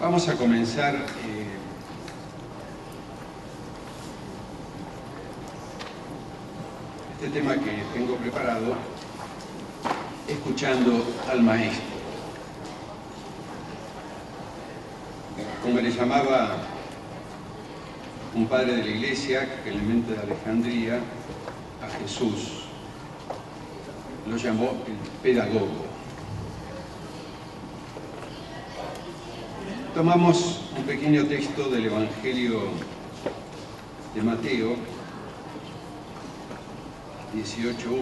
Vamos a comenzar este tema que tengo preparado escuchando al maestro. Como le llamaba un padre de la iglesia, Clemente de Alejandría, a Jesús, lo llamó el pedagogo. Tomamos un pequeño texto del Evangelio de Mateo 18:1,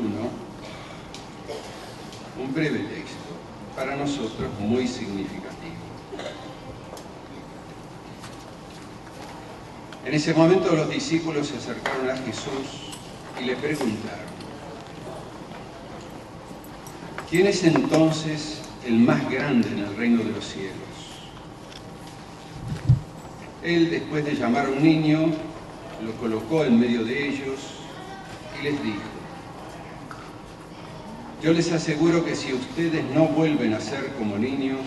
un breve texto, para nosotros muy significativo. En ese momento los discípulos se acercaron a Jesús y le preguntaron: ¿quién es entonces el más grande en el reino de los cielos? Él, después de llamar a un niño, lo colocó en medio de ellos y les dijo: yo les aseguro que si ustedes no vuelven a ser como niños,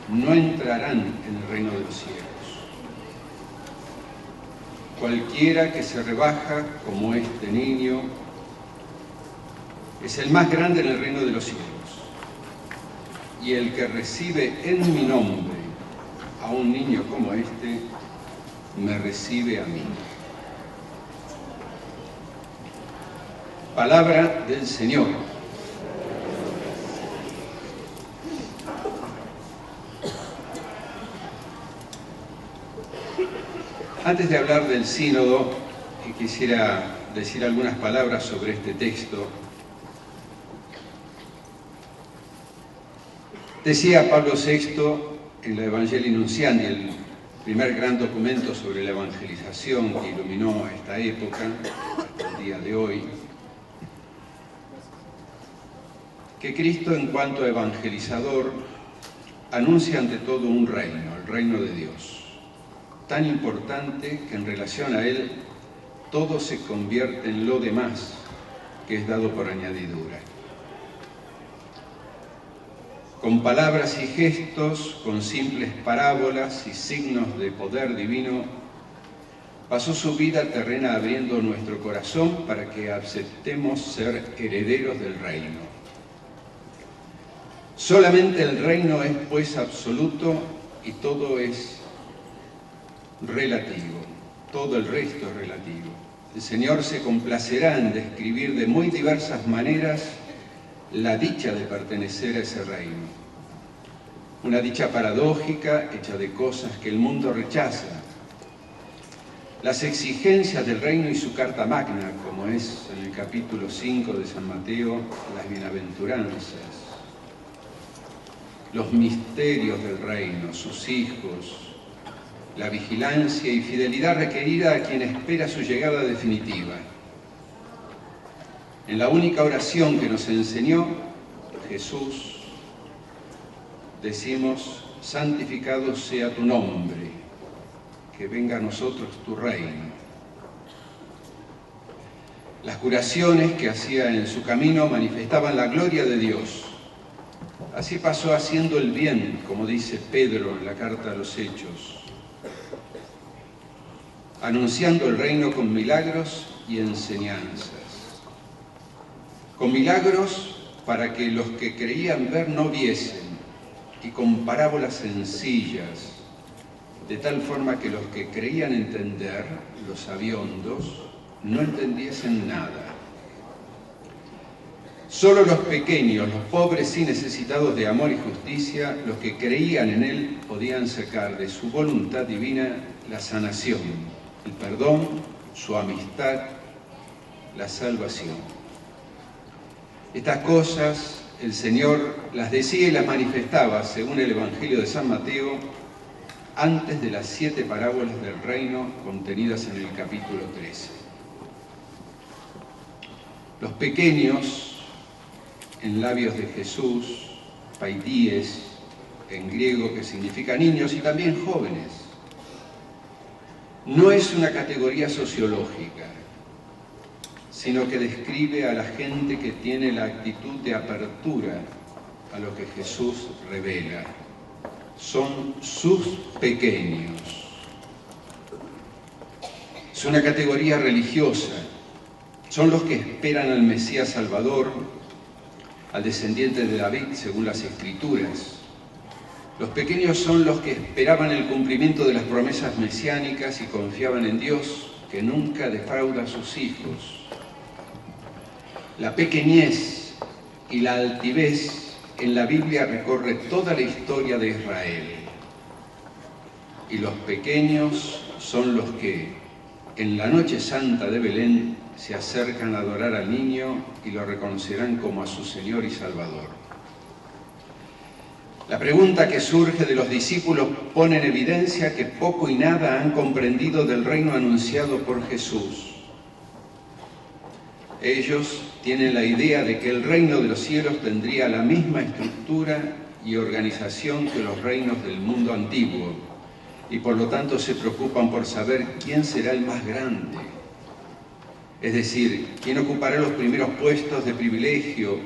no entrarán en el reino de los cielos. Cualquiera que se rebaja como este niño es el más grande en el reino de los cielos. Y el que recibe en mi nombre a un niño como este, me recibe a mí. Palabra del Señor. Antes de hablar del sínodo, quisiera decir algunas palabras sobre este texto. Decía Pablo VI en la Evangelii Nuntiandi, el primer gran documento sobre la evangelización que iluminó esta época, hasta el día de hoy, que Cristo, en cuanto a evangelizador, anuncia ante todo un reino, el reino de Dios, tan importante que en relación a él todo se convierte en lo demás que es dado por añadidura. Con palabras y gestos, con simples parábolas y signos de poder divino, pasó su vida terrena abriendo nuestro corazón para que aceptemos ser herederos del reino. Solamente el reino es, pues, absoluto y todo es relativo, todo el resto es relativo. El Señor se complacerá en describir de muy diversas maneras la dicha de pertenecer a ese reino. Una dicha paradójica, hecha de cosas que el mundo rechaza. Las exigencias del reino y su carta magna, como es en el capítulo 5 de San Mateo, las bienaventuranzas. Los misterios del reino, sus hijos, la vigilancia y fidelidad requerida a quien espera su llegada definitiva. En la única oración que nos enseñó Jesús, decimos: santificado sea tu nombre, que venga a nosotros tu reino. Las curaciones que hacía en su camino manifestaban la gloria de Dios. Así pasó haciendo el bien, como dice Pedro en la carta a los Hechos, anunciando el reino con milagros y enseñanzas. Con milagros para que los que creían ver no viesen, y con parábolas sencillas, de tal forma que los que creían entender, los sabiondos, no entendiesen nada. Solo los pequeños, los pobres y necesitados de amor y justicia, los que creían en él, podían sacar de su voluntad divina la sanación, el perdón, su amistad, la salvación. Estas cosas el Señor las decía y las manifestaba, según el Evangelio de San Mateo, antes de las 7 parábolas del reino contenidas en el capítulo 13. Los pequeños, en labios de Jesús, paidies, en griego, que significa niños, y también jóvenes, no es una categoría sociológica, sino que describe a la gente que tiene la actitud de apertura a lo que Jesús revela. son sus pequeños. Es una categoría religiosa. Son los que esperan al Mesías Salvador, al descendiente de David, según las Escrituras. Los pequeños son los que esperaban el cumplimiento de las promesas mesiánicas y confiaban en Dios, que nunca defrauda a sus hijos. La pequeñez y la altivez en la Biblia recorre toda la historia de Israel. Y los pequeños son los que, en la noche santa de Belén, se acercan a adorar al niño y lo reconocerán como a su Señor y Salvador. La pregunta que surge de los discípulos pone en evidencia que poco y nada han comprendido del reino anunciado por Jesús. Ellos tienen la idea de que el reino de los cielos tendría la misma estructura y organización que los reinos del mundo antiguo, y por lo tanto se preocupan por saber quién será el más grande. Es decir, quién ocupará los primeros puestos de privilegio,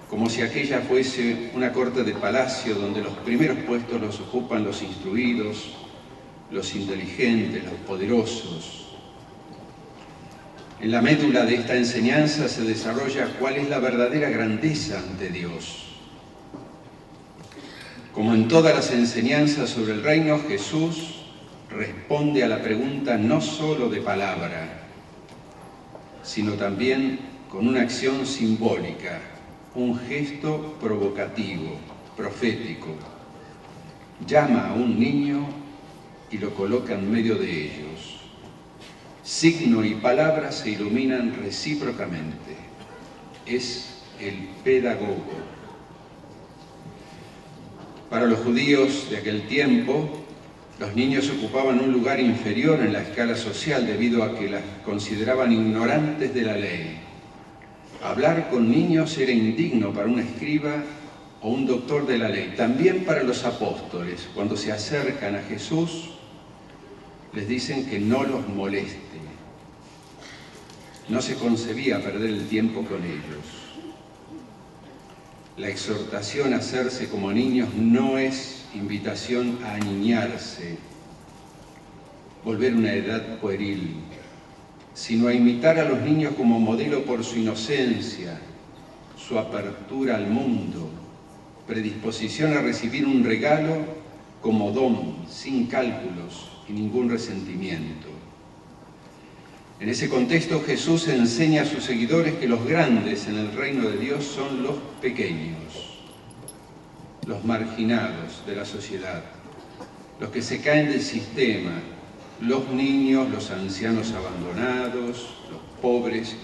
como si aquella fuese una corte de palacio donde los primeros puestos los ocupan los instruidos, los inteligentes, los poderosos. En la médula de esta enseñanza se desarrolla cuál es la verdadera grandeza ante Dios. Como en todas las enseñanzas sobre el reino, Jesús responde a la pregunta no solo de palabra, sino también con una acción simbólica, un gesto provocativo, profético. Llama a un niño y lo coloca en medio de ellos. Signo y palabra se iluminan recíprocamente. Es el pedagogo. Para los judíos de aquel tiempo, los niños ocupaban un lugar inferior en la escala social debido a que las consideraban ignorantes de la ley. Hablar con niños era indigno para un escriba o un doctor de la ley. También para los apóstoles, cuando se acercan a Jesús, les dicen que no los moleste. No se concebía perder el tiempo con ellos. La exhortación a hacerse como niños no es invitación a aniñarse, volver una edad pueril, sino a imitar a los niños como modelo por su inocencia, su apertura al mundo, predisposición a recibir un regalo como don, sin cálculos y ningún resentimiento. En ese contexto, Jesús enseña a sus seguidores que los grandes en el reino de Dios son los pequeños, los marginados de la sociedad, los que se caen del sistema, los niños, los ancianos abandonados, los pobres,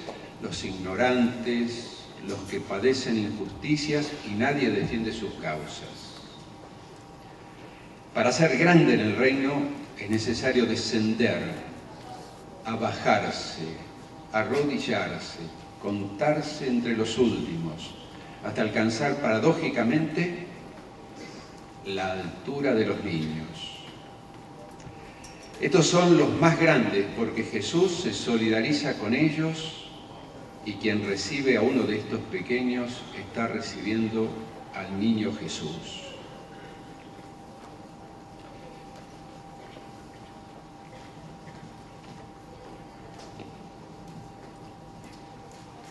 los ignorantes, los que padecen injusticias y nadie defiende sus causas. Para ser grande en el reino es necesario descender, a bajarse, a arrodillarse, contarse entre los últimos, hasta alcanzar paradójicamente la altura de los niños. Estos son los más grandes porque Jesús se solidariza con ellos y quien recibe a uno de estos pequeños está recibiendo al niño Jesús.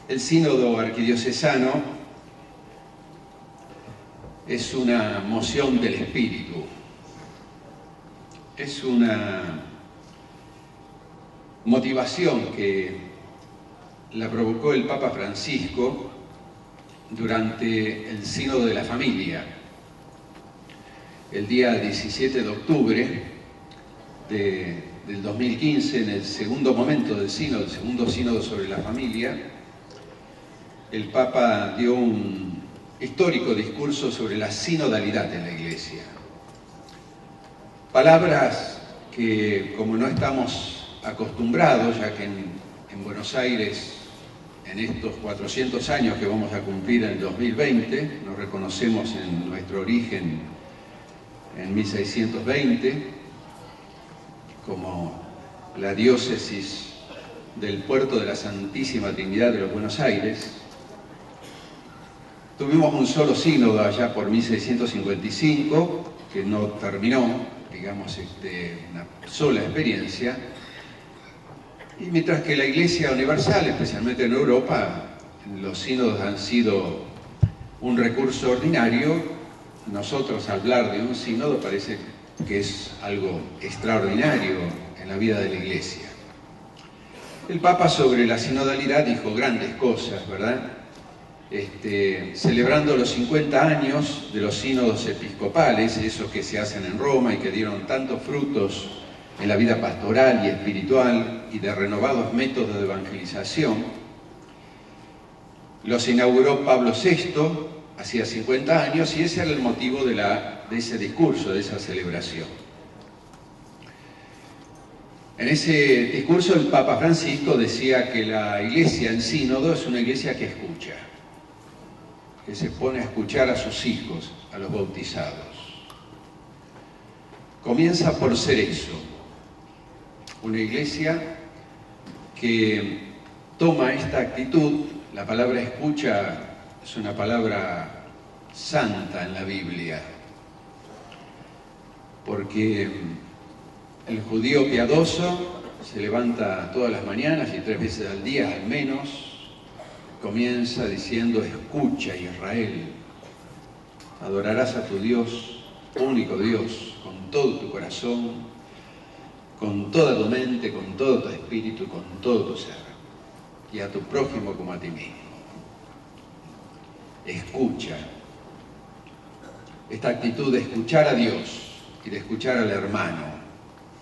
El sínodo arquidiocesano es una moción del espíritu, es una motivación que la provocó el Papa Francisco durante el sínodo de la familia, el día 17 de octubre del 2015, en el segundo momento del sínodo, el segundo sínodo sobre la familia. El Papa dio un histórico discurso sobre la sinodalidad en la Iglesia. Palabras que, como no estamos acostumbrados, ya que en Buenos Aires, en estos 400 años que vamos a cumplir en el 2020, nos reconocemos en nuestro origen en 1620, como la diócesis del puerto de la Santísima Trinidad de los Buenos Aires. Tuvimos un solo sínodo allá por 1655, que no terminó, digamos, una sola experiencia. Y mientras que la Iglesia Universal, especialmente en Europa, los sínodos han sido un recurso ordinario, nosotros hablar de un sínodo parece que es algo extraordinario en la vida de la Iglesia. El Papa sobre la sinodalidad dijo grandes cosas, ¿verdad? Celebrando los 50 años de los sínodos episcopales, esos que se hacen en Roma y que dieron tantos frutos en la vida pastoral y espiritual y de renovados métodos de evangelización. Los inauguró Pablo VI, hacía 50 años, y ese era el motivo de ese discurso, de esa celebración. En ese discurso el Papa Francisco decía que la Iglesia en sínodo es una Iglesia que escucha, que se pone a escuchar a sus hijos, a los bautizados. Comienza por ser eso, una Iglesia que toma esta actitud. La palabra escucha es una palabra santa en la Biblia, porque el judío piadoso se levanta todas las mañanas y 3 veces al día al menos, comienza diciendo: escucha, Israel, adorarás a tu Dios, único Dios, con todo tu corazón, con toda tu mente, con todo tu espíritu, con todo tu ser, y a tu prójimo como a ti mismo. Escucha. Esta actitud de escuchar a Dios y de escuchar al hermano,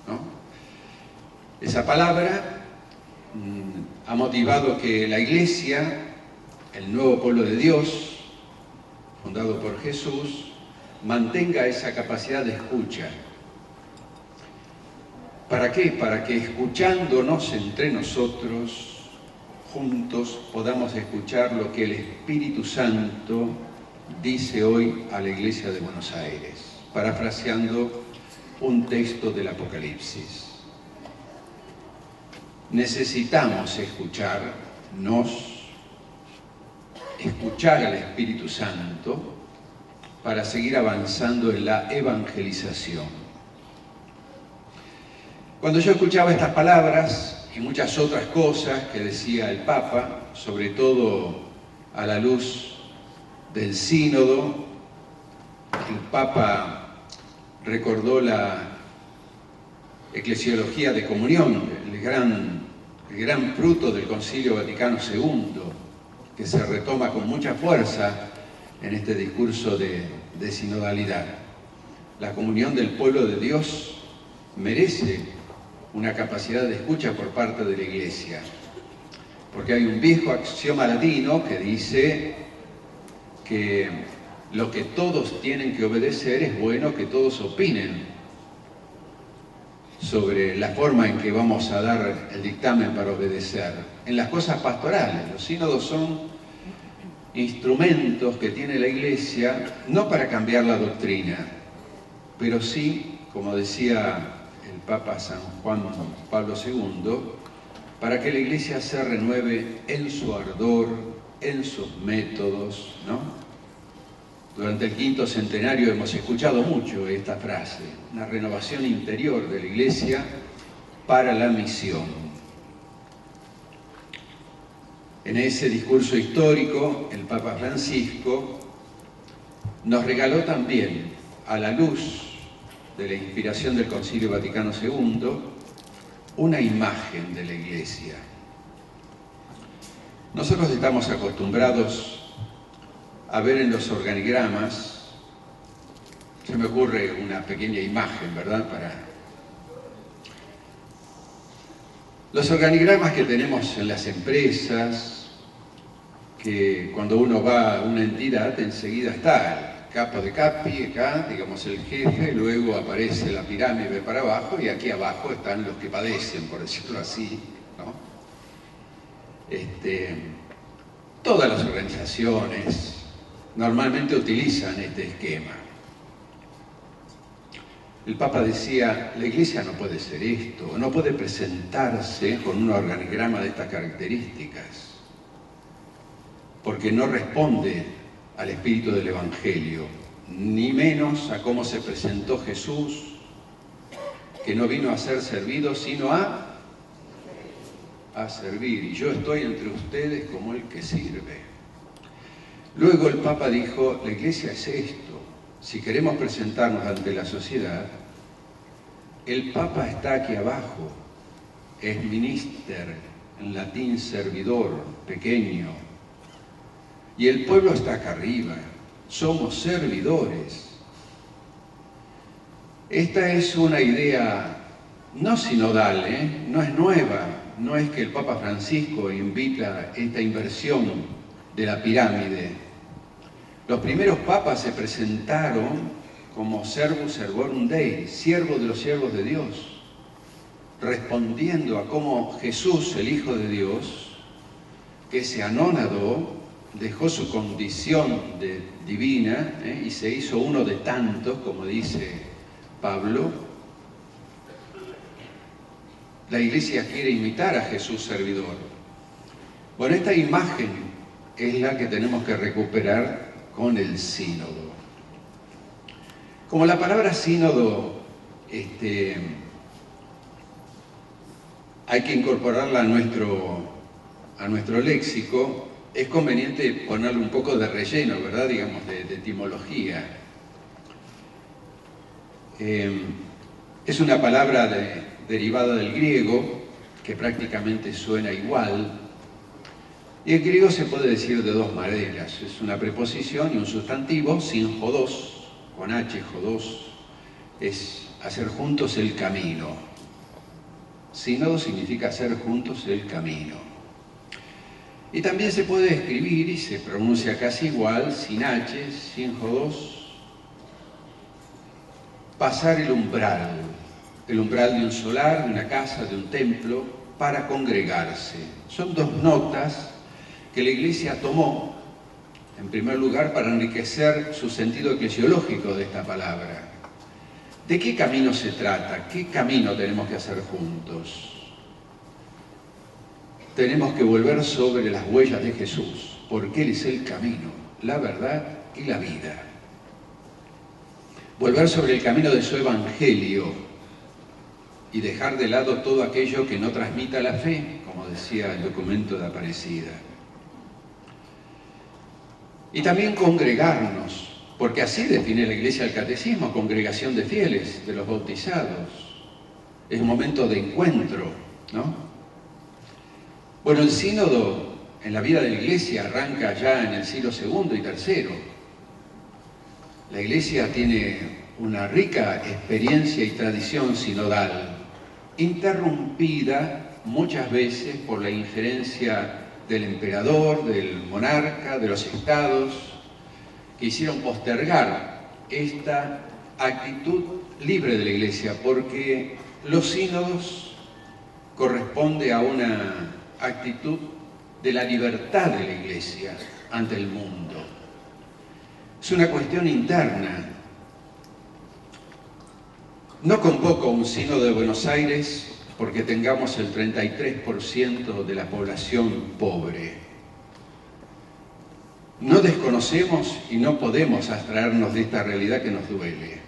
¿no? Esa palabra ha motivado que la Iglesia, el nuevo pueblo de Dios, fundado por Jesús, mantenga esa capacidad de escucha. ¿Para qué? Para que escuchándonos entre nosotros, juntos, podamos escuchar lo que el Espíritu Santo dice hoy a la Iglesia de Buenos Aires, parafraseando un texto del Apocalipsis. Necesitamos escucharnos, escuchar al Espíritu Santo para seguir avanzando en la evangelización. Cuando yo escuchaba estas palabras y muchas otras cosas que decía el Papa, sobre todo a la luz del sínodo, el Papa recordó la eclesiología de comunión, el gran fruto del Concilio Vaticano II, que se retoma con mucha fuerza en este discurso de sinodalidad. La comunión del pueblo de Dios merece una capacidad de escucha por parte de la Iglesia, porque hay un viejo axioma latino que dice que lo que todos tienen que obedecer es bueno que todos opinen sobre la forma en que vamos a dar el dictamen para obedecer. En las cosas pastorales, los sínodos son instrumentos que tiene la Iglesia, no para cambiar la doctrina, pero sí, como decía el Papa San Juan Pablo II, para que la Iglesia se renueve en su ardor, en sus métodos, ¿no? Durante el 5º centenario hemos escuchado mucho esta frase, una renovación interior de la Iglesia para la misión. En ese discurso histórico, el Papa Francisco nos regaló también, a la luz de la inspiración del Concilio Vaticano II, una imagen de la Iglesia. Nosotros estamos acostumbrados a ver en los organigramas, se me ocurre una pequeña imagen, ¿verdad? Para los organigramas que tenemos en las empresas, que cuando uno va a una entidad enseguida está el capo de capi, acá, digamos el jefe, luego aparece la pirámide para abajo y aquí abajo están los que padecen, por decirlo así, ¿no? Todas las organizaciones normalmente utilizan este esquema. El Papa decía, la Iglesia no puede ser esto, no puede presentarse con un organigrama de estas características, porque no responde al espíritu del Evangelio, ni menos a cómo se presentó Jesús, que no vino a ser servido, sino a servir. Y yo estoy entre ustedes como el que sirve. Luego el Papa dijo, la Iglesia es esto. Si queremos presentarnos ante la sociedad, el Papa está aquí abajo, es minister, en latín servidor, pequeño. Y el pueblo está acá arriba, somos servidores. Esta es una idea no sinodal, no es nueva, no es que el Papa Francisco invita esta inversión de la pirámide. Los primeros papas se presentaron como servus servorum Dei, siervo de los siervos de Dios, respondiendo a cómo Jesús, el Hijo de Dios, que se anonadó, dejó su condición divina y se hizo uno de tantos, como dice Pablo. La Iglesia quiere imitar a Jesús servidor. Bueno, esta imagen es la que tenemos que recuperar con el sínodo. Como la palabra sínodo hay que incorporarla a nuestro léxico, es conveniente ponerle un poco de relleno, ¿verdad? Digamos, de etimología. Es una palabra derivada del griego, que prácticamente suena igual. Y el griego se puede decir de dos maneras. Es una preposición y un sustantivo, sin jodos, con H, jodos, es hacer juntos el camino. Sínodo significa hacer juntos el camino. Y también se puede escribir, y se pronuncia casi igual, sin H, sin jodos, pasar el umbral de un solar, de una casa, de un templo, para congregarse. Son dos notas que la Iglesia tomó, en primer lugar, para enriquecer su sentido eclesiológico de esta palabra. ¿De qué camino se trata? ¿Qué camino tenemos que hacer juntos? Tenemos que volver sobre las huellas de Jesús, porque Él es el camino, la verdad y la vida. Volver sobre el camino de su Evangelio y dejar de lado todo aquello que no transmita la fe, como decía el documento de Aparecida. Y también congregarnos, porque así define la Iglesia el Catecismo, congregación de fieles, de los bautizados. Es un momento de encuentro, ¿no? Bueno, el sínodo en la vida de la Iglesia arranca ya en el siglo II y III. La Iglesia tiene una rica experiencia y tradición sinodal, interrumpida muchas veces por la injerencia del emperador, del monarca, de los estados, que hicieron postergar esta actitud libre de la Iglesia, porque los sínodos corresponde a una actitud de la libertad de la Iglesia ante el mundo. Es una cuestión interna. No convoco un sínodo de Buenos Aires porque tengamos el 33% de la población pobre. No desconocemos y no podemos abstraernos de esta realidad que nos duele.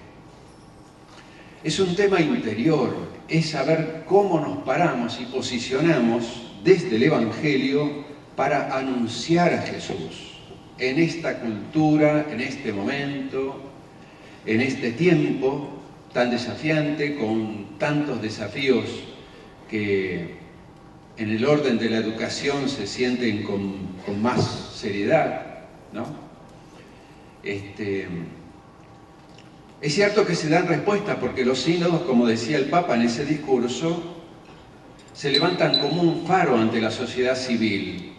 Es un tema interior, es saber cómo nos paramos y posicionamos desde el Evangelio para anunciar a Jesús en esta cultura, en este momento, en este tiempo tan desafiante, con tantos desafíos que en el orden de la educación se sienten con más seriedad, ¿no? Es cierto que se dan respuestas porque los sínodos, como decía el Papa en ese discurso, se levantan como un faro ante la sociedad civil,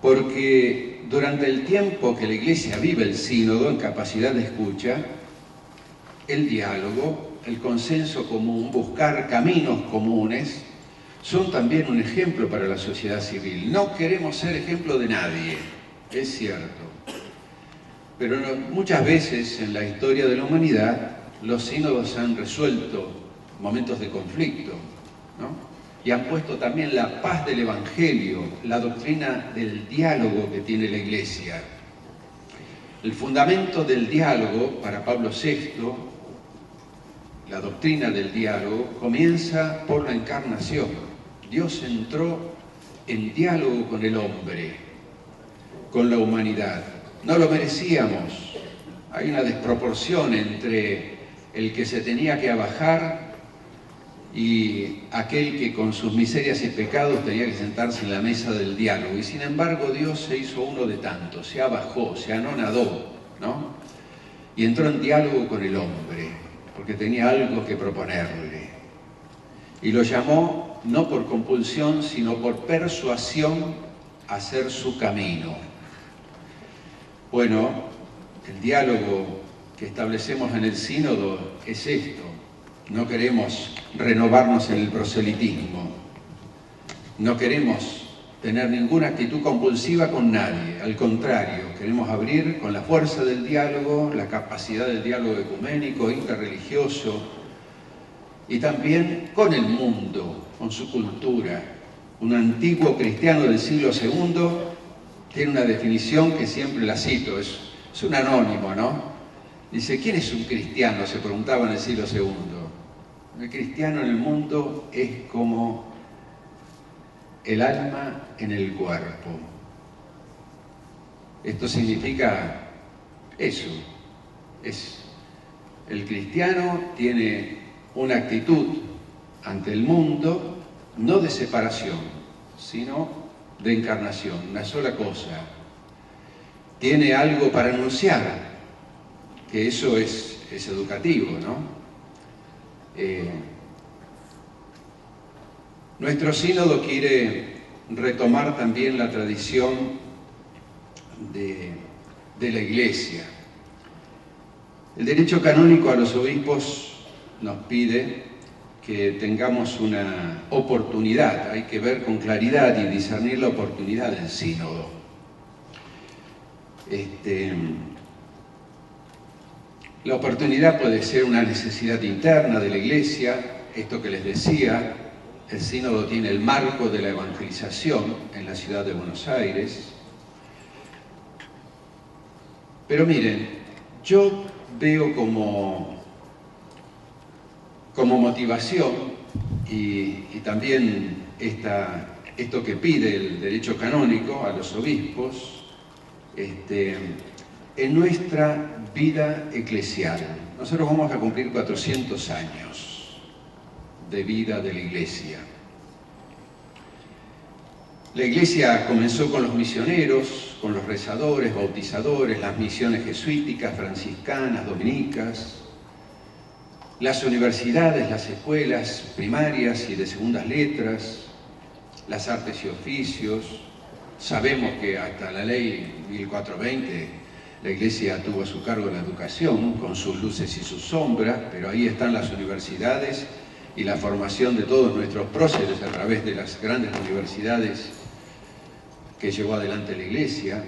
porque durante el tiempo que la Iglesia vive el sínodo en capacidad de escucha, el diálogo, el consenso común, buscar caminos comunes, son también un ejemplo para la sociedad civil. No queremos ser ejemplo de nadie, es cierto, pero muchas veces en la historia de la humanidad los sínodos han resuelto momentos de conflicto, ¿no? Y han puesto también la paz del Evangelio, la doctrina del diálogo que tiene la Iglesia. El fundamento del diálogo para Pablo VI, la doctrina del diálogo, comienza por la encarnación. Dios entró en diálogo con el hombre, con la humanidad. No lo merecíamos. Hay una desproporción entre el que se tenía que abajar y aquel que con sus miserias y pecados tenía que sentarse en la mesa del diálogo. Y sin embargo Dios se hizo uno de tantos, se abajó, se anonadó, ¿no? Y entró en diálogo con el hombre, porque tenía algo que proponerle. Y lo llamó, no por compulsión, sino por persuasión, a hacer su camino. Bueno, el diálogo que establecemos en el sínodo es esto. No queremos renovarnos en el proselitismo. No queremos tener ninguna actitud compulsiva con nadie. Al contrario, queremos abrir con la fuerza del diálogo, la capacidad del diálogo ecuménico, interreligioso, y también con el mundo, con su cultura. Un antiguo cristiano del siglo II tiene una definición que siempre la cito, es un anónimo, ¿no? Dice, ¿quién es un cristiano?, se preguntaba en el siglo II. El cristiano en el mundo es como el alma en el cuerpo. Esto significa eso. El cristiano tiene una actitud ante el mundo, no de separación, sino de encarnación, una sola cosa. Tiene algo para anunciar, que eso es educativo, ¿no? Nuestro sínodo quiere retomar también la tradición de la Iglesia. El derecho canónico a los obispos nos pide que tengamos una oportunidad, hay que ver con claridad y discernir la oportunidad del sínodo. La oportunidad puede ser una necesidad interna de la Iglesia, esto que les decía, el sínodo tiene el marco de la evangelización en la ciudad de Buenos Aires. Pero miren, yo veo como motivación y también esto que pide el derecho canónico a los obispos, en nuestra vida eclesial. Nosotros vamos a cumplir 400 años de vida de la Iglesia. La Iglesia comenzó con los misioneros, con los rezadores, bautizadores, las misiones jesuíticas, franciscanas, dominicas, las universidades, las escuelas primarias y de segundas letras, las artes y oficios. Sabemos que hasta la ley 1420 la Iglesia tuvo a su cargo la educación, con sus luces y sus sombras, pero ahí están las universidades y la formación de todos nuestros próceres a través de las grandes universidades que llevó adelante la Iglesia.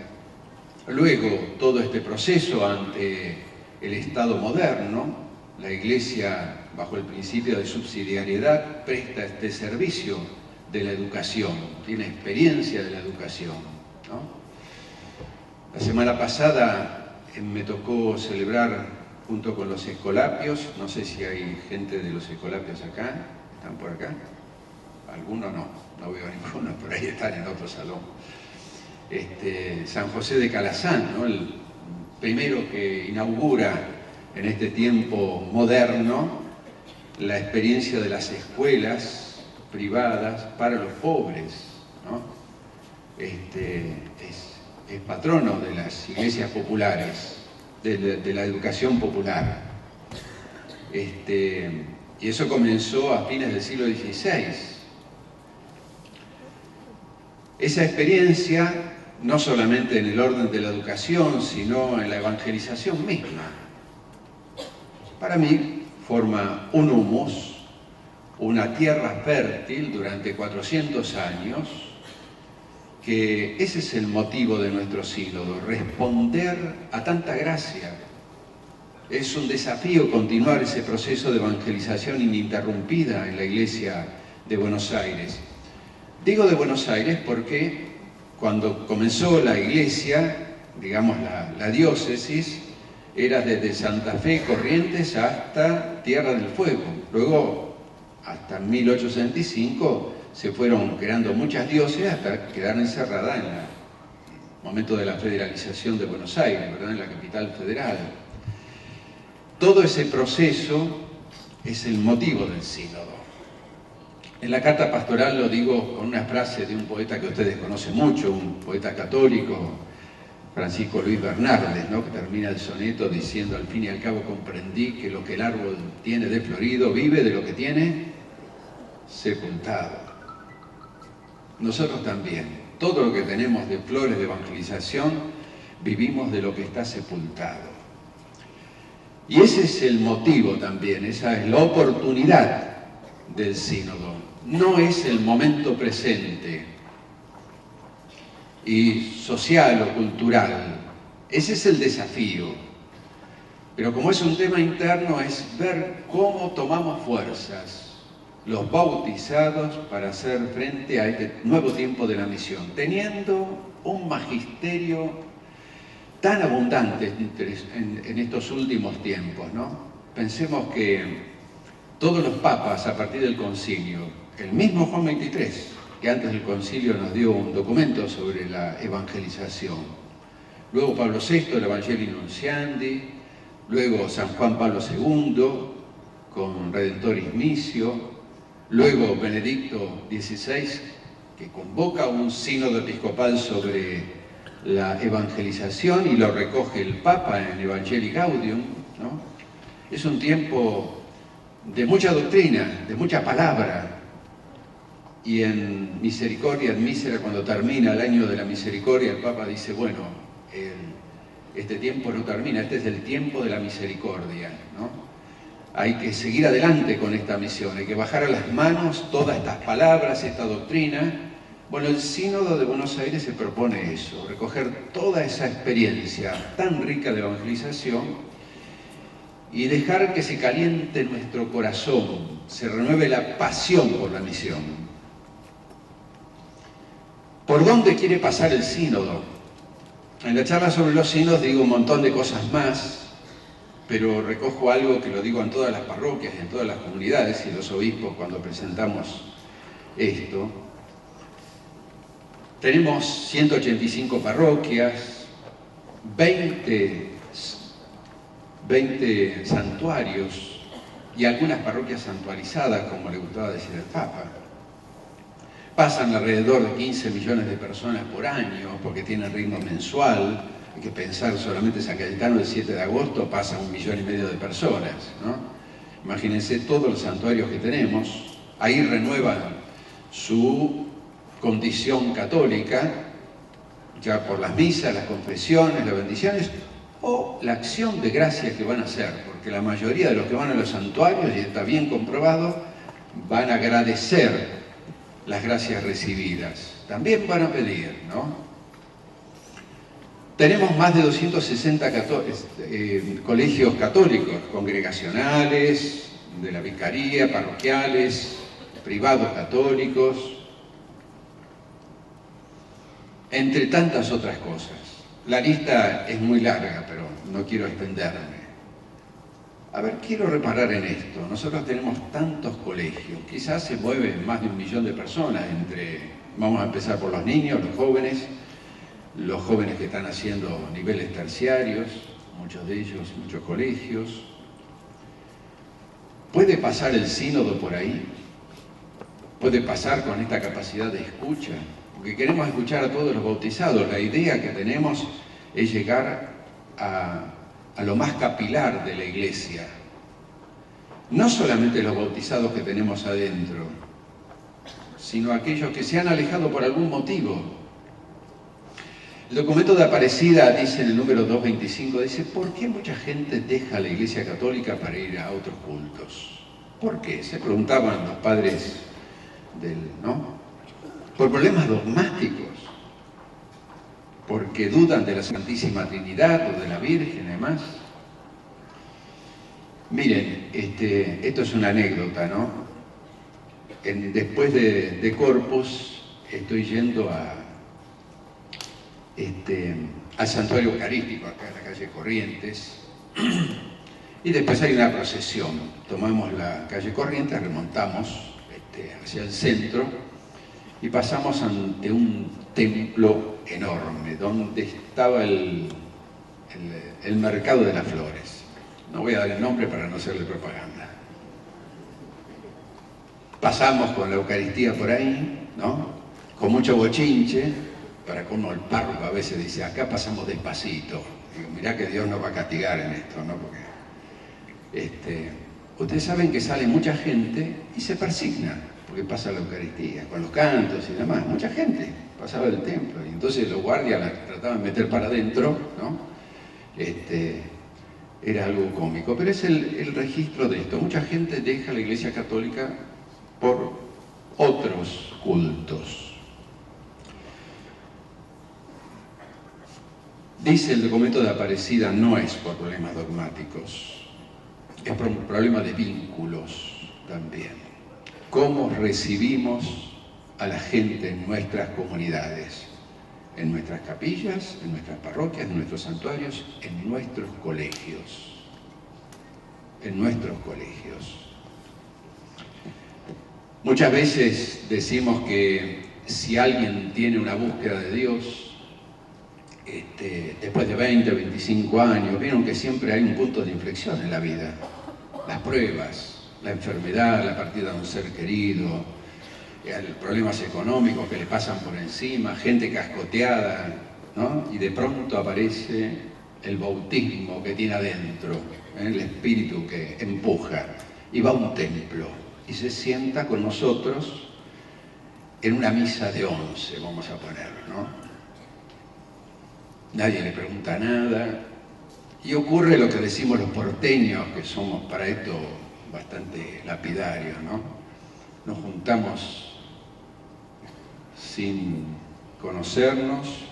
Luego, todo este proceso ante el Estado moderno, la Iglesia, bajo el principio de subsidiariedad, presta este servicio de la educación, tiene experiencia de la educación, ¿no? La semana pasada me tocó celebrar junto con los escolapios, no sé si hay gente de los escolapios acá, ¿están por acá? Algunos no veo ninguno, por ahí están en otro salón. San José de Calazán, ¿no? El primero que inaugura en este tiempo moderno la experiencia de las escuelas privadas para los pobres, ¿no? Es patrono de las iglesias populares, de la educación popular. Y eso comenzó a fines del siglo XVI. Esa experiencia, no solamente en el orden de la educación, sino en la evangelización misma, para mí forma un humus, una tierra fértil durante 400 años, que ese es el motivo de nuestro sínodo, responder a tanta gracia. Es un desafío continuar ese proceso de evangelización ininterrumpida en la Iglesia de Buenos Aires. Digo de Buenos Aires porque cuando comenzó la Iglesia digamos, la diócesis era desde Santa Fe, Corrientes, hasta Tierra del Fuego. Luego, hasta 1865, se fueron creando muchas diócesis hasta quedar encerradas en el momento de la federalización de Buenos Aires, ¿verdad?, en la capital federal. Todo ese proceso es el motivo del sínodo. En la carta pastoral lo digo con una frase de un poeta que ustedes conocen mucho, un poeta católico, Francisco Luis Bernardes, ¿no?, que termina el soneto diciendo: al fin y al cabo comprendí que lo que el árbol tiene de florido vive de lo que tiene sepultado. Nosotros también, todo lo que tenemos de flores de evangelización, vivimos de lo que está sepultado. Y ese es el motivo también, esa es la oportunidad del sínodo. No es el momento presente y social o cultural. Ese es el desafío. Pero como es un tema interno, es ver cómo tomamos fuerzas los bautizados para hacer frente a este nuevo tiempo de la misión, teniendo un magisterio tan abundante en estos últimos tiempos, ¿no? Pensemos que todos los papas, a partir del concilio, el mismo Juan XXIII, que antes del concilio nos dio un documento sobre la evangelización, luego Pablo VI, el Evangelii Nuntiandi, luego San Juan Pablo II, con Redentoris Missio, luego Benedicto XVI, que convoca un sínodo episcopal sobre la evangelización y lo recoge el Papa en Evangelii Gaudium, ¿no? Es un tiempo de mucha doctrina, de mucha palabra. Y en Misericordia, en Mísera, cuando termina el año de la misericordia, el Papa dice: bueno, este tiempo no termina, este es el tiempo de la misericordia, ¿no? Hay que seguir adelante con esta misión, hay que bajar a las manos todas estas palabras, esta doctrina. Bueno, el Sínodo de Buenos Aires se propone eso, recoger toda esa experiencia tan rica de evangelización y dejar que se caliente nuestro corazón, se renueve la pasión por la misión. ¿Por dónde quiere pasar el sínodo? En la charla sobre los sínodos digo un montón de cosas más, pero recojo algo que lo digo en todas las parroquias y en todas las comunidades y los obispos cuando presentamos esto. Tenemos 185 parroquias, 20 santuarios y algunas parroquias santuarizadas, como le gustaba decir el Papa. Pasan alrededor de 15 millones de personas por año, porque tienen ritmo mensual. Hay que pensar, solamente San Cayetano el 7 de agosto pasa 1,5 millones de personas, ¿no? Imagínense todos los santuarios que tenemos. Ahí renuevan su condición católica, ya por las misas, las confesiones, las bendiciones, o la acción de gracia que van a hacer, porque la mayoría de los que van a los santuarios, y está bien comprobado, van a agradecer las gracias recibidas. También van a pedir, ¿no? Tenemos más de 260 colegios católicos, congregacionales, de la vicaría, parroquiales, privados católicos, entre tantas otras cosas. La lista es muy larga, pero no quiero extenderme. A ver, quiero reparar en esto. Nosotros tenemos tantos colegios, quizás se mueven más de 1 millón de personas vamos a empezar por los niños, los jóvenes que están haciendo niveles terciarios, muchos de ellos, muchos colegios. ¿Puede pasar el sínodo por ahí? ¿Puede pasar con esta capacidad de escucha? Porque queremos escuchar a todos los bautizados. La idea que tenemos es llegar a lo más capilar de la Iglesia. No solamente los bautizados que tenemos adentro, sino aquellos que se han alejado por algún motivo. El documento de Aparecida dice en el número 225, dice: ¿por qué mucha gente deja la Iglesia Católica para ir a otros cultos? ¿Por qué? Se preguntaban los padres ¿no? Por problemas dogmáticos, porque dudan de la Santísima Trinidad o de la Virgen y demás. Miren, esto es una anécdota, ¿no? Después de Corpus estoy yendo al santuario eucarístico, acá en la calle Corrientes, y después hay una procesión. Tomamos la calle Corrientes, remontamos hacia el centro y pasamos ante un templo enorme, donde estaba el mercado de las flores. No voy a dar el nombre para no hacerle propaganda. Pasamos con la Eucaristía por ahí, ¿no? Con mucho bochinche, para como el párroco a veces dice, acá pasamos despacito. Digo, mirá que Dios nos va a castigar en esto, ¿no? Porque ustedes saben que sale mucha gente y se persigna, porque pasa la Eucaristía, con los cantos y demás. Mucha gente pasaba del templo, y entonces los guardias la trataban de meter para adentro, ¿no? Era algo cómico, pero es el registro de esto. Mucha gente deja la Iglesia Católica por otros cultos. Dice el documento de Aparecida, no es por problemas dogmáticos, es por un problema de vínculos también. ¿Cómo recibimos a la gente en nuestras comunidades? En nuestras capillas, en nuestras parroquias, en nuestros santuarios, en nuestros colegios. En nuestros colegios. Muchas veces decimos que si alguien tiene una búsqueda de Dios, después de 20 o 25 años, vieron que siempre hay un punto de inflexión en la vida. Las pruebas, la enfermedad, la partida de un ser querido, problemas económicos que le pasan por encima, gente cascoteada, ¿no? Y de pronto aparece el bautismo que tiene adentro, el espíritu que empuja, y va a un templo y se sienta con nosotros en una misa de 11, vamos a poner, ¿no? Nadie le pregunta nada, y ocurre lo que decimos los porteños, que somos para esto bastante lapidarios, ¿no? Nos juntamos sin conocernos,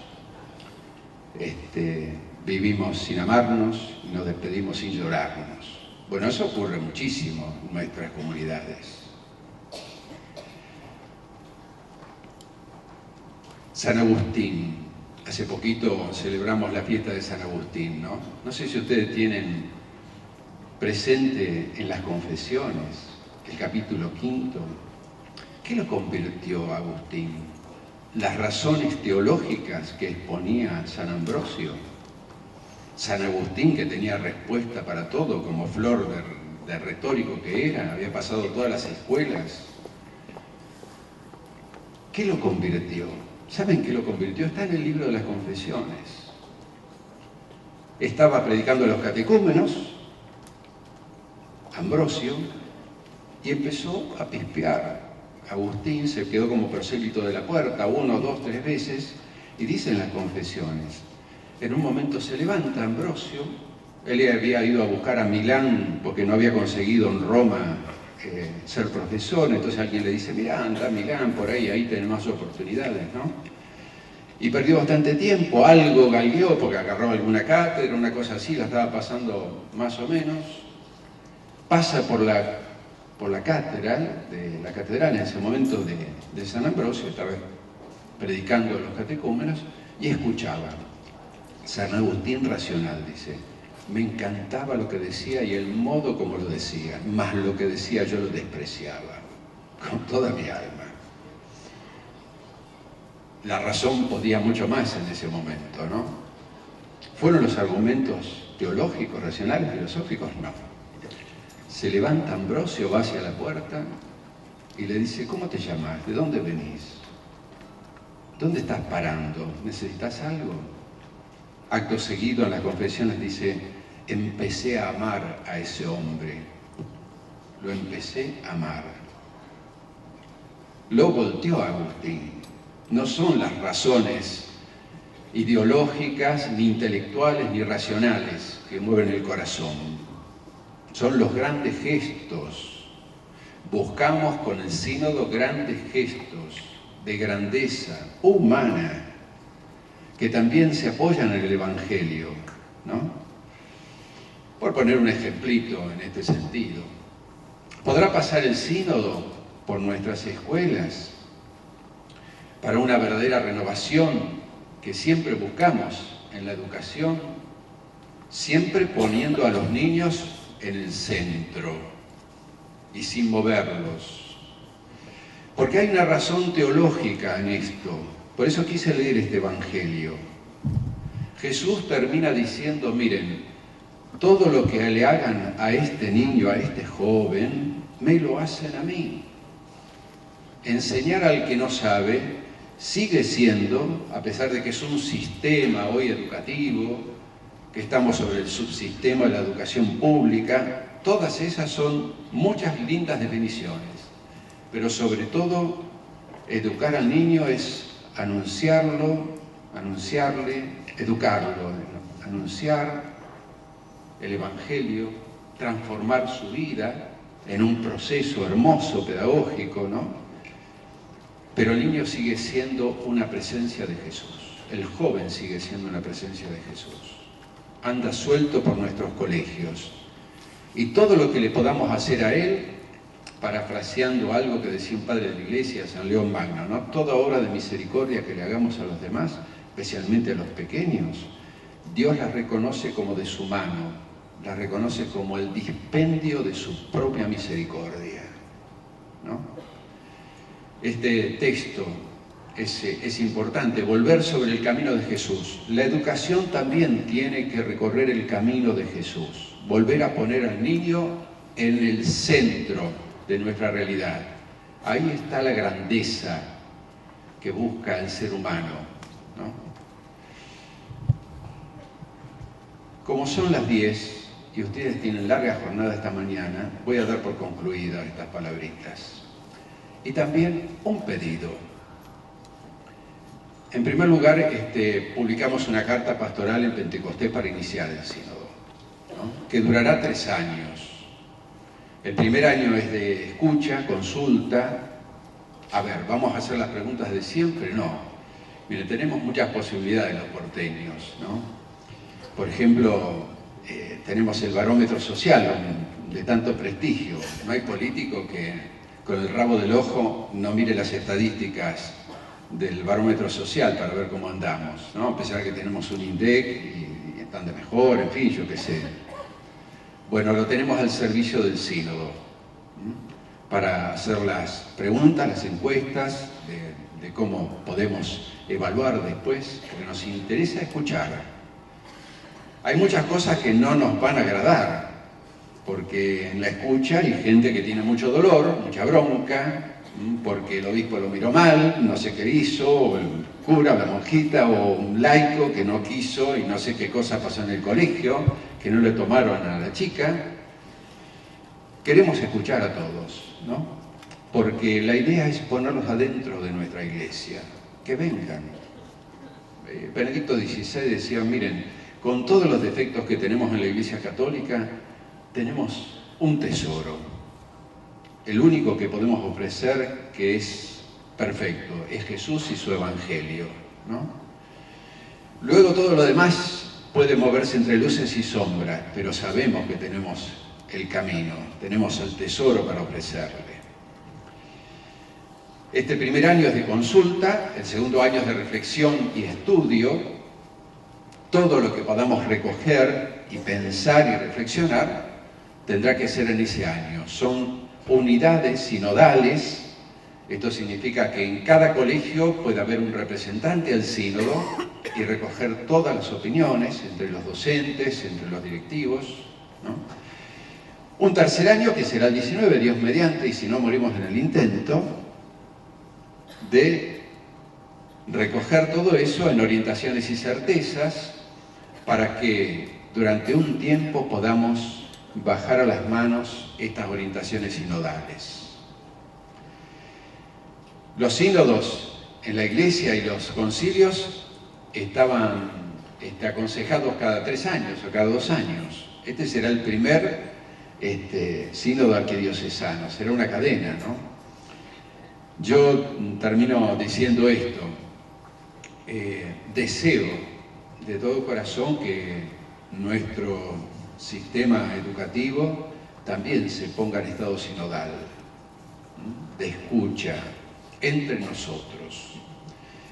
vivimos sin amarnos y nos despedimos sin llorarnos. Bueno, eso ocurre muchísimo en nuestras comunidades. San Agustín, hace poquito celebramos la fiesta de San Agustín, ¿no? No sé si ustedes tienen presente en las confesiones el capítulo 5. ¿Qué lo convirtió a Agustín? Las razones teológicas que exponía San Ambrosio. San Agustín, que tenía respuesta para todo, como flor de retórico que era, había pasado todas las escuelas. ¿Qué lo convirtió? ¿Saben qué lo convirtió? Está en el libro de las confesiones. Estaba predicando a los catecúmenos, Ambrosio, y empezó a pispear. Agustín se quedó como prosélito de la puerta 1, 2, 3 veces, y dice en las confesiones, en un momento se levanta Ambrosio, él había ido a buscar a Milán porque no había conseguido en Roma ser profesor, entonces alguien le dice, mirá, anda a Milán, por ahí tenés más oportunidades, ¿no? Y perdió bastante tiempo, algo galgueó porque agarró alguna cátedra, una cosa así, la estaba pasando más o menos, pasa por la catedral en ese momento de San Ambrosio, estaba predicando a los catecúmenos y escuchaba. San Agustín racional, dice, me encantaba lo que decía y el modo como lo decía, más lo que decía yo lo despreciaba, con toda mi alma. La razón podía mucho más en ese momento, ¿no? ¿Fueron los argumentos teológicos, racionales, filosóficos? No. Se levanta Ambrosio, va hacia la puerta y le dice, ¿cómo te llamas? ¿De dónde venís? ¿Dónde estás parando? ¿Necesitas algo? Acto seguido en las confesiones dice, empecé a amar a ese hombre. Lo empecé a amar. Lo volteó a Agustín. No son las razones ideológicas, ni intelectuales, ni racionales que mueven el corazón. Son los grandes gestos. Buscamos con el sínodo grandes gestos de grandeza humana que también se apoyan en el Evangelio, ¿no? Por poner un ejemplito en este sentido. ¿Podrá pasar el sínodo por nuestras escuelas para una verdadera renovación que siempre buscamos en la educación, siempre poniendo a los niños en el centro y sin moverlos. Porque hay una razón teológica en esto. Por eso quise leer este Evangelio. Jesús termina diciendo, miren, todo lo que le hagan a este niño, a este joven, me lo hacen a mí. Enseñar al que no sabe sigue siendo, a pesar de que es un sistema hoy educativo, que estamos sobre el subsistema de la educación pública, todas esas son muchas lindas definiciones, pero sobre todo educar al niño es anunciarle, educarlo, anunciar el Evangelio, transformar su vida en un proceso hermoso, pedagógico, ¿no? Pero el niño sigue siendo una presencia de Jesús, el joven sigue siendo una presencia de Jesús. Anda suelto por nuestros colegios. Y todo lo que le podamos hacer a él, parafraseando algo que decía un padre de la iglesia, San León Magno, ¿no? Toda obra de misericordia que le hagamos a los demás, especialmente a los pequeños, Dios las reconoce como de su mano, las reconoce como el dispendio de su propia misericordia, ¿no? Este texto es importante, volver sobre el camino de Jesús. La educación también tiene que recorrer el camino de Jesús, volver a poner al niño en el centro de nuestra realidad. Ahí está la grandeza que busca el ser humano, ¿no? Como son las 10 y ustedes tienen larga jornada esta mañana, voy a dar por concluidas estas palabritas. Y también un pedido. En primer lugar, publicamos una carta pastoral en Pentecostés para iniciar el sínodo, ¿no? Que durará 3 años. El primer año es de escucha, consulta. A ver, ¿vamos a hacer las preguntas de siempre? No. Mire, tenemos muchas posibilidades los porteños, ¿no? Por ejemplo, tenemos el barómetro social de tanto prestigio. No hay político que con el rabo del ojo no mire las estadísticas del barómetro social para ver cómo andamos, ¿no? A pesar de que tenemos un INDEC y están de mejor, en fin, yo qué sé. Bueno, lo tenemos al servicio del sínodo, ¿no? Para hacer las preguntas, las encuestas de cómo podemos evaluar después, porque nos interesa escuchar. Hay muchas cosas que no nos van a agradar, porque en la escucha hay gente que tiene mucho dolor, mucha bronca, porque el obispo lo miró mal, no sé qué hizo, o el cura, o la monjita, o un laico que no quiso y no sé qué cosa pasó en el colegio, que no le tomaron a la chica. Queremos escuchar a todos, ¿no? Porque la idea es ponerlos adentro de nuestra iglesia, que vengan. Benedicto XVI decía, miren, con todos los defectos que tenemos en la Iglesia Católica, tenemos un tesoro, el único que podemos ofrecer que es perfecto, es Jesús y su Evangelio, ¿no? Luego todo lo demás puede moverse entre luces y sombras, pero sabemos que tenemos el camino, tenemos el tesoro para ofrecerle. Este primer año es de consulta, el segundo año es de reflexión y estudio. Todo lo que podamos recoger y pensar y reflexionar tendrá que ser en ese año. Son unidades sinodales. Esto significa que en cada colegio puede haber un representante al sínodo y recoger todas las opiniones entre los docentes, entre los directivos, ¿no? Un tercer año, que será el 19, Dios mediante, y si no morimos en el intento, de recoger todo eso en orientaciones y certezas para que durante un tiempo podamos bajar a las manos estas orientaciones sinodales. Los sínodos en la Iglesia y los concilios estaban aconsejados cada 3 años o cada 2 años. Este será el primer sínodo arquidiocesano, será una cadena, ¿no? Yo termino diciendo esto, deseo de todo corazón que nuestro sistema educativo también se ponga en estado sinodal, de escucha entre nosotros,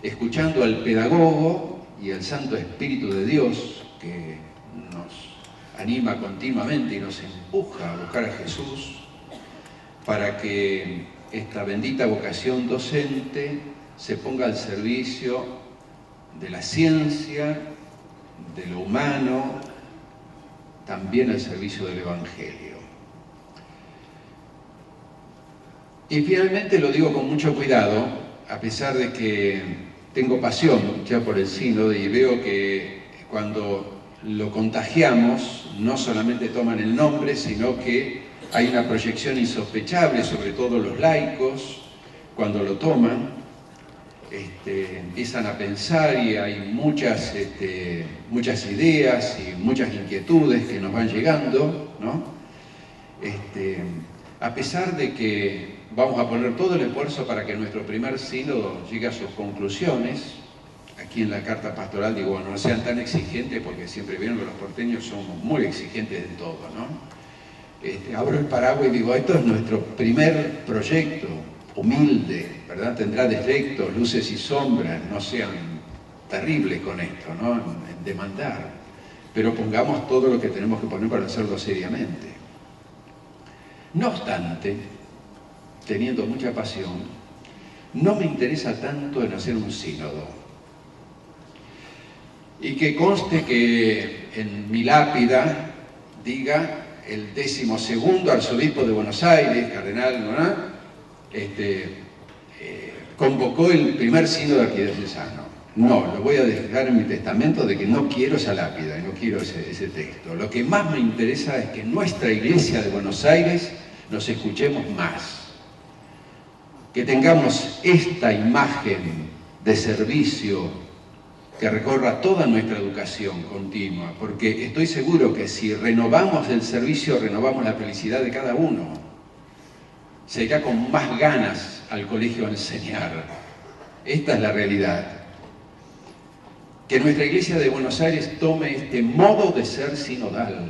escuchando al pedagogo y el Santo Espíritu de Dios, que nos anima continuamente y nos empuja a buscar a Jesús, para que esta bendita vocación docente se ponga al servicio de la ciencia, de lo humano, también al servicio del Evangelio. Y finalmente lo digo con mucho cuidado, a pesar de que tengo pasión ya por el sínodo y veo que cuando lo contagiamos no solamente toman el nombre, sino que hay una proyección insospechable, sobre todo los laicos, cuando lo toman, empiezan a pensar y hay muchas ideas y muchas inquietudes que nos van llegando, ¿no? A pesar de que vamos a poner todo el esfuerzo para que nuestro primer sínodo llegue a sus conclusiones, aquí en la carta pastoral digo, bueno, no sean tan exigentes porque siempre vieron que los porteños somos muy exigentes en todo, ¿no? Abro el paraguas y digo, esto es nuestro primer proyecto, humilde, ¿verdad? Tendrá defectos, luces y sombras, no sean terribles con esto, ¿no? En demandar, pero pongamos todo lo que tenemos que poner para hacerlo seriamente. No obstante, teniendo mucha pasión, no me interesa tanto en hacer un sínodo. Y que conste que en mi lápida diga el 12º arzobispo de Buenos Aires, cardenal, convocó el primer sínodo arquidiocesano. No, lo voy a dejar en mi testamento de que no quiero esa lápida y no quiero ese texto. Lo que más me interesa es que en nuestra iglesia de Buenos Aires nos escuchemos más. Que tengamos esta imagen de servicio que recorra toda nuestra educación continua, porque estoy seguro que si renovamos el servicio, renovamos la felicidad de cada uno. Se irá con más ganas al colegio a enseñar. Esta es la realidad. Que nuestra iglesia de Buenos Aires tome este modo de ser sinodal,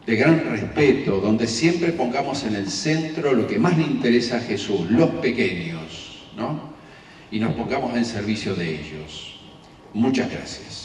de gran respeto, donde siempre pongamos en el centro lo que más le interesa a Jesús, los pequeños, ¿no? Y nos pongamos en servicio de ellos. Muchas gracias.